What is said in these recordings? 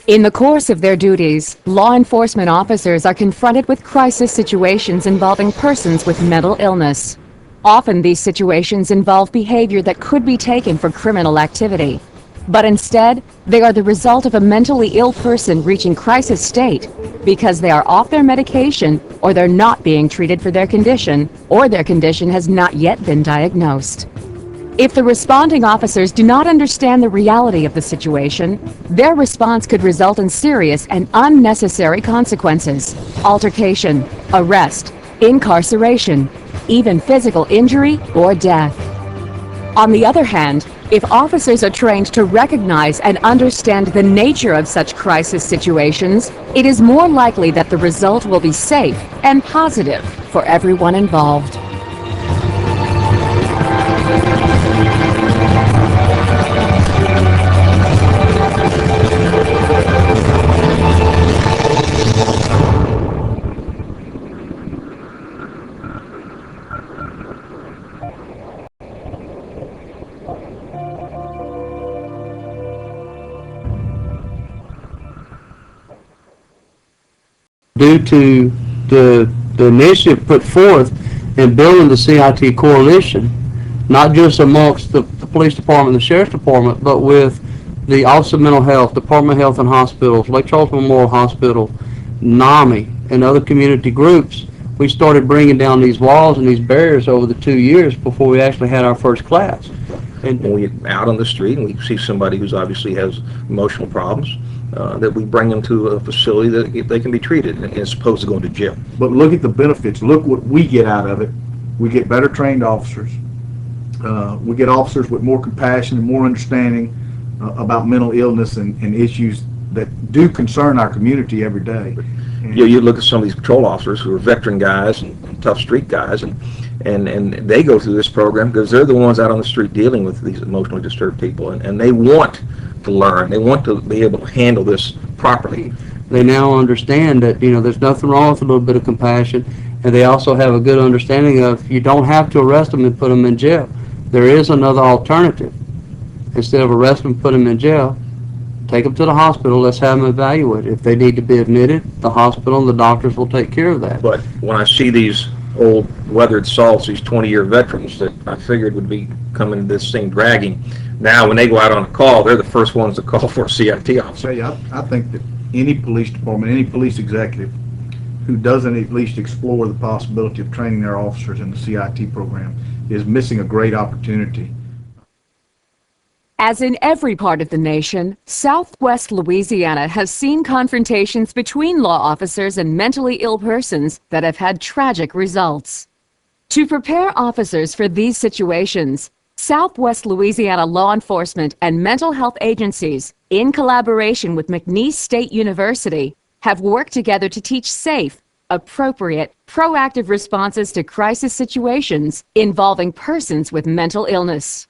In the course of their duties, law enforcement officers are confronted with crisis situations involving persons with mental illness. Often these situations involve behavior that could be taken for criminal activity. But instead, they are the result of a mentally ill person reaching crisis state because they are off their medication, or they're not being treated for their condition, or their condition has not yet been diagnosed. If the responding officers do not understand the reality of the situation, their response could result in serious and unnecessary consequences: altercation, arrest, incarceration, even physical injury or death. On the other hand, if officers are trained to recognize and understand the nature of such crisis situations, it is more likely that the result will be safe and positive for everyone involved. Due to the initiative put forth in building the CIT coalition, not just amongst the police department and the sheriff's department, but with the Office of Mental Health, Department of Health and Hospitals, Lake Charles Memorial Hospital, NAMI, and other community groups. We started bringing down these walls and these barriers over the 2 years before we actually had our first class. And when we're out on the street and we see somebody who's obviously has emotional problems, that we bring them to a facility that they can be treated as opposed to going to jail. But look at the benefits. Look what we get out of it. We get better trained officers. We get officers with more compassion and more understanding about mental illness and issues that do concern our community every day. You look at some of these patrol officers who are veteran guys and tough street guys, and they go through this program because they're the ones out on the street dealing with these emotionally disturbed people, and they want to learn. They want to be able to handle this properly. They now understand that, there's nothing wrong with a little bit of compassion, and they also have a good understanding of you don't have to arrest them and put them in jail. There is another alternative. Instead of arresting them and put them in jail, take them to the hospital, let's have them evaluated. If they need to be admitted, the hospital and the doctors will take care of that. But when I see these old weathered salts, these 20-year veterans that I figured would be coming to this thing dragging, now when they go out on a call, they're the first ones to call for a CIT officer. I think that any police department, any police executive who doesn't at least explore the possibility of training their officers in the CIT program is missing a great opportunity. As in every part of the nation, Southwest Louisiana has seen confrontations between law officers and mentally ill persons that have had tragic results. To prepare officers for these situations, Southwest Louisiana law enforcement and mental health agencies, in collaboration with McNeese State University, have worked together to teach safe, appropriate, proactive responses to crisis situations involving persons with mental illness.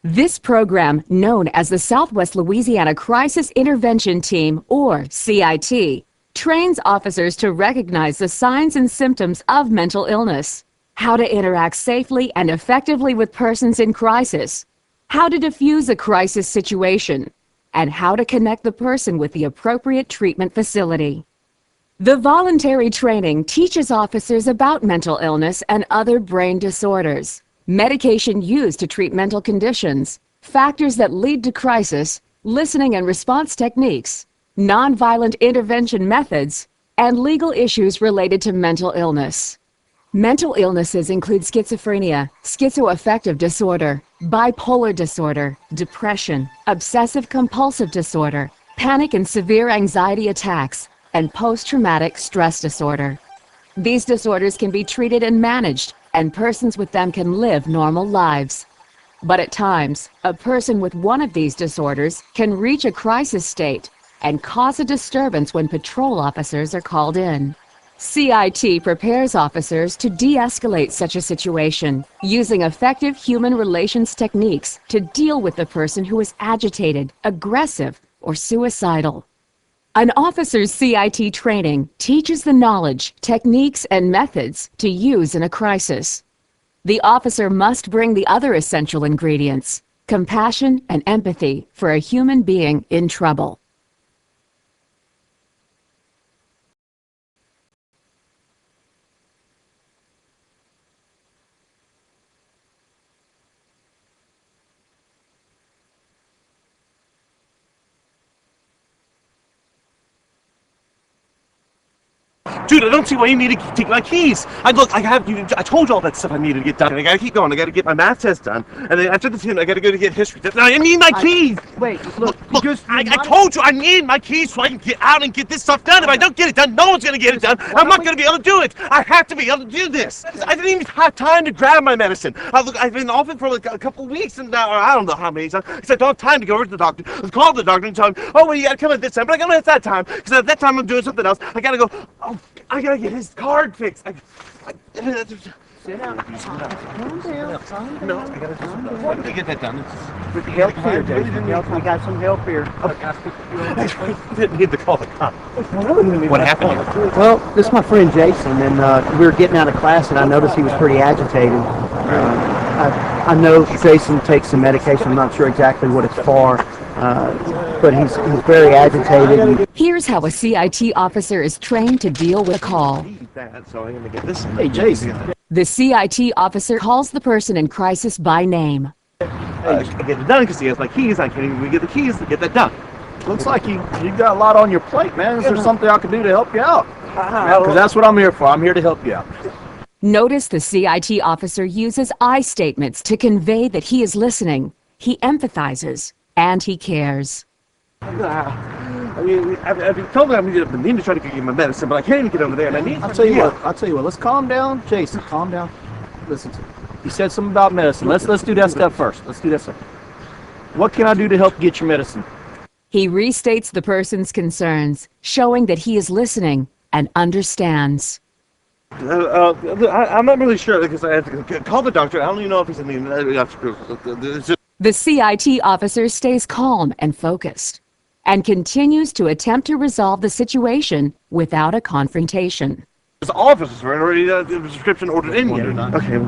This program, known as the Southwest Louisiana Crisis Intervention Team, or CIT, trains officers to recognize the signs and symptoms of mental illness, how to interact safely and effectively with persons in crisis, how to defuse a crisis situation, and how to connect the person with the appropriate treatment facility. The voluntary training teaches officers about mental illness and other brain disorders, medication used to treat mental conditions, factors that lead to crisis, listening and response techniques, nonviolent intervention methods, and legal issues related to mental illness. Mental illnesses include schizophrenia, schizoaffective disorder, bipolar disorder, depression, obsessive-compulsive disorder, panic and severe anxiety attacks, and post-traumatic stress disorder. These disorders can be treated and managed, and persons with them can live normal lives. But at times, a person with one of these disorders can reach a crisis state and cause a disturbance when patrol officers are called in. CIT prepares officers to de-escalate such a situation, using effective human relations techniques to deal with the person who is agitated, aggressive, or suicidal. An officer's CIT training teaches the knowledge, techniques, and methods to use in a crisis. The officer must bring the other essential ingredients: compassion and empathy for a human being in trouble. Dude, I don't see why you need to take my keys. I told you all that stuff I needed to get done. And I gotta keep going. I gotta get my math test done. And then after the team, I gotta go to get history. I need my keys. Wait, look, I told you I need my keys so I can get out and get this stuff done. If I don't get it done, no one's gonna get it done. I'm not gonna be able to do it. I have to be able to do this. I didn't even have time to grab my medicine. I've been off it for like a couple of weeks, and now I don't know how many times. Because I don't have time to go over to the doctor. Let's call the doctor and tell him, oh, well, you gotta come at this time. But I gotta at that time. Because at that time I'm doing something else. I gotta go. Oh, I gotta get his card fixed. sit down. Calm down. No, I gotta do to get that done. With help here, Jason. We got some help here. I didn't need to call the cop. What happened here? Well, this is my friend Jason, and we were getting out of class, and I noticed he was pretty agitated. I know Jason takes some medication. I'm not sure exactly what it's for, but he's very agitated. Here's how a CIT officer is trained to deal with a call. So I'm gonna get this. Hey, Jason. The CIT officer calls the person in crisis by name. I get it done because he has my keys. I can't even get the keys to get that done. Looks like you got a lot on your plate, man. Is there something I can do to help you out? Because that's what I'm here for. I'm here to help you out. Notice the CIT officer uses I statements to convey that he is listening, he empathizes, and he cares. I mean, I've told me I need to try to get my medicine, but I can't even get over there, and I need. I'll tell you what. Let's calm down, Jason. Calm down. Listen to me. You said something about medicine. Let's do that stuff first. Let's do that stuff. What can I do to help get your medicine? He restates the person's concerns, showing that he is listening and understands. I'm not really sure because I have to call the doctor. I don't even know if he's in the. The CIT officer stays calm and focused, and continues to attempt to resolve the situation without a confrontation. His officers were already the prescription ordered in yet. Okay.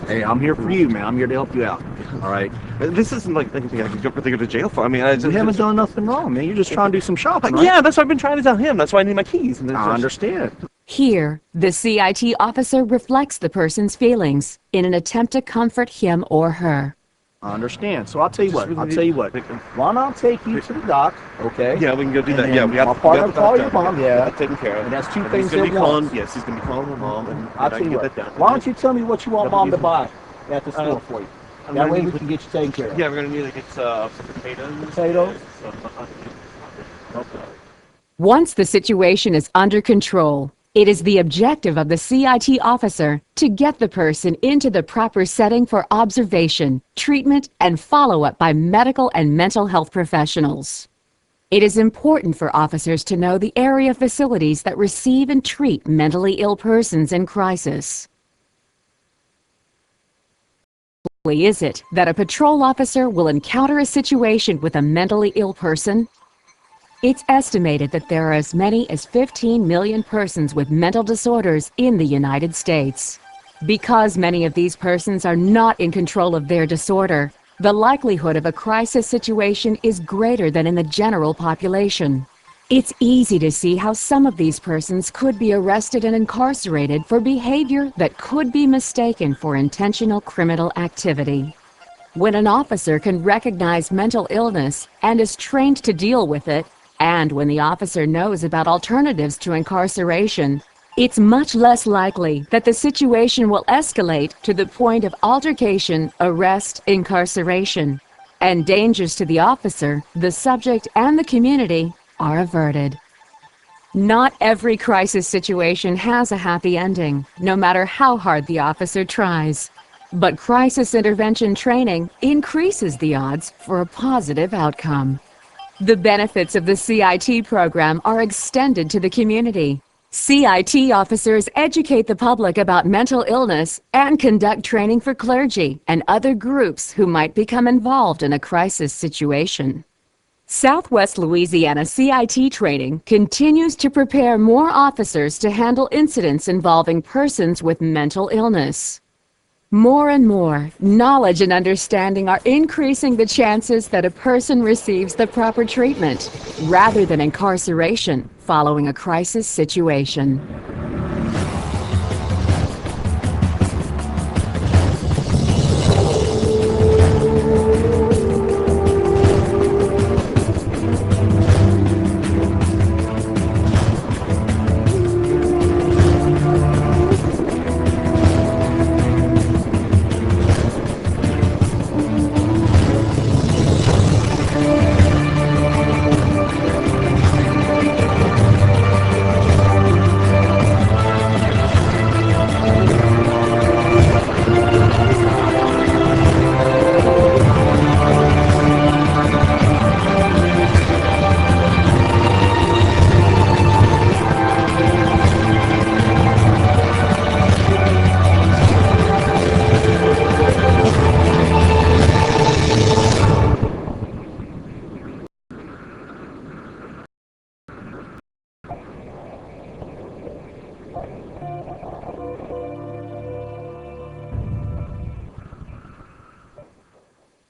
Hey, I'm here for you, man. I'm here to help you out. All right. This isn't like anything I could go to jail for. I mean, You haven't done nothing wrong, man. You're just trying to do some shopping, right? Yeah, that's what I've been trying to tell him. That's why I need my keys. And I understand. Here, the CIT officer reflects the person's feelings in an attempt to comfort him or her. I understand. So I'll tell you what. Why not take you to the doc, okay? Yeah, we can go do that. Yeah, we got. My partner will call your mom. Yeah, taken care of. And that's two And things he's gonna at be calling. once. Yes, he's gonna be calling my mom, and I'll I tell can you get what. that done. Why don't you tell me what you want mom to buy at the store for you? I'm That gonna way need- we can get you taken care of. Yeah, we're gonna need to get some potatoes. Potatoes? Once the situation is under control, it is the objective of the CIT officer to get the person into the proper setting for observation, treatment, and follow-up by medical and mental health professionals. It is important for officers to know the area facilities that receive and treat mentally ill persons in crisis. Rarely is it that a patrol officer will encounter a situation with a mentally ill person? It's estimated that there are as many as 15 million persons with mental disorders in the United States. Because many of these persons are not in control of their disorder, the likelihood of a crisis situation is greater than in the general population. It's easy to see how some of these persons could be arrested and incarcerated for behavior that could be mistaken for intentional criminal activity. When an officer can recognize mental illness and is trained to deal with it, and when the officer knows about alternatives to incarceration, it's much less likely that the situation will escalate to the point of altercation, arrest, incarceration, and dangers to the officer, the subject, and the community are averted. Not every crisis situation has a happy ending, no matter how hard the officer tries. But crisis intervention training increases the odds for a positive outcome. The benefits of the CIT program are extended to the community. CIT officers educate the public about mental illness and conduct training for clergy and other groups who might become involved in a crisis situation. Southwest Louisiana CIT training continues to prepare more officers to handle incidents involving persons with mental illness. More and more, knowledge and understanding are increasing the chances that a person receives the proper treatment, rather than incarceration following a crisis situation.